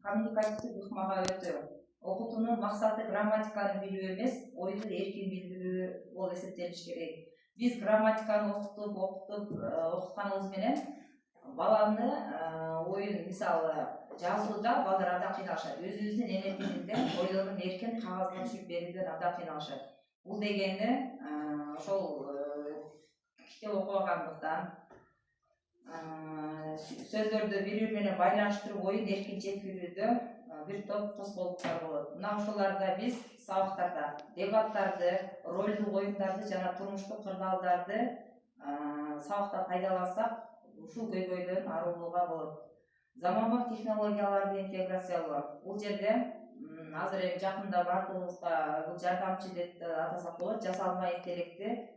коммуникативдик ыкмага өтүү. Окутуунун максаты грамматиканы билүү эмес, ойду эркин билдирүү болуп эсептелиш керек. Биз грамматиканы окутканыбыз менен баланы оюн мисалы жазууда балдар абдан кыйналышат. Өзүбүздүн эне тилинде ойлорун эркин кагазга түшүрүп берүүдөн абдан кыйналышат. Бул дегени ошол китеп окубагандыктан сөздөрдү бири бири менен байланыштырып оюн эркин жеткирүүдө бир топ тоскоолдуктар болот. Мына ошолордо биз сабактарда дебаттарды, ролдук оюндарды жана турмуштук кырдаалдарды сабакта пайдалансак, ушул көйгөйдөн арылууга болот. Заманбап технологияларды интеграциялоо. Бул жерде азыр эми жакында бардыгыбызга бул жардамчы деп атасак болот, жасалма интеллектти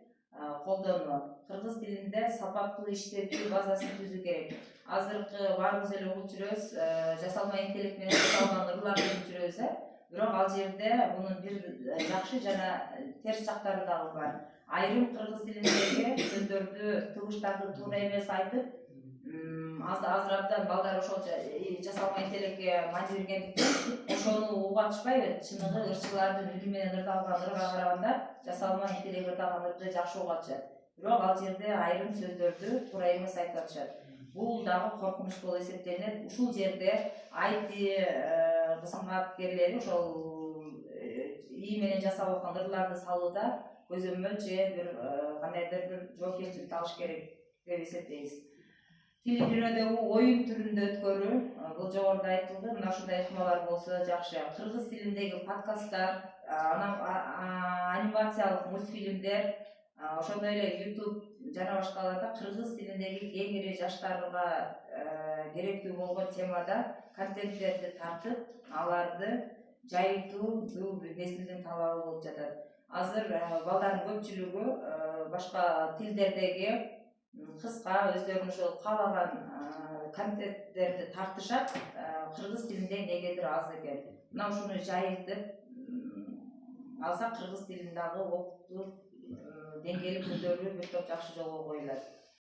колдонуу. Кыргыз тилинде сапаттуу иштетүү базасын түзүү керек. Азыркы баарыбыз эле угуп жүрөбүз, жасалма интеллект менен жасалган ырларды угуп жүрөбүз, бирок ал жерде мунун бир жакшы жана терс жактары дагы бар. Айрым кыргыз тилиндеги сөздөрдү, тыбыштарды туура эмес айтып, азыр абдан балдар ошол жасалма интеллектке мажа бергендиктен ошону угуп атышпайбы. Чыныгы ырчылардын үнү менен ырдалган ырга караганда жасалма интеллект ырдалган ырды жакшы угуп атышат. Бирок ал жерде айрым сөздөрдү туура эмес айтып атышат. Бул дагы коркунуч болуп эсептелинет. Ушул жерде IT кызматкерлери ошол ии менен жасалып аткан ырларды салууда көзөмөл же бир кандайдыр бир жоопкерчиликти алыш керек деп эсептейбиз. Тил үйрөнүүдөгү оюн түрүндө өткөрүү, бул жогоруда айтылды, мына ушундай ыкмалар болсо жакшы. Кыргыз тилиндеги подкасттар, анимациялык мультфильмдер, ошондой эле YouTube жана башкаларда кыргыз тилиндеги кеңири жаштарга керектүү болгон темада контенттерди тартып, аларды жайылтуу бул мезгилдин талабы болуп жатат. Азыр балдардын көпчүлүгү башка тилдердеги кыска өздөрүнүн ошол каалаган контенттерди тартышат, кыргыз тилинде негедир аз экен. Мына ушуну жайылтып алсак кыргыз тилин дагы окутуу деңгээли көтөрүлүп бир топ жакшы жолго коюлат.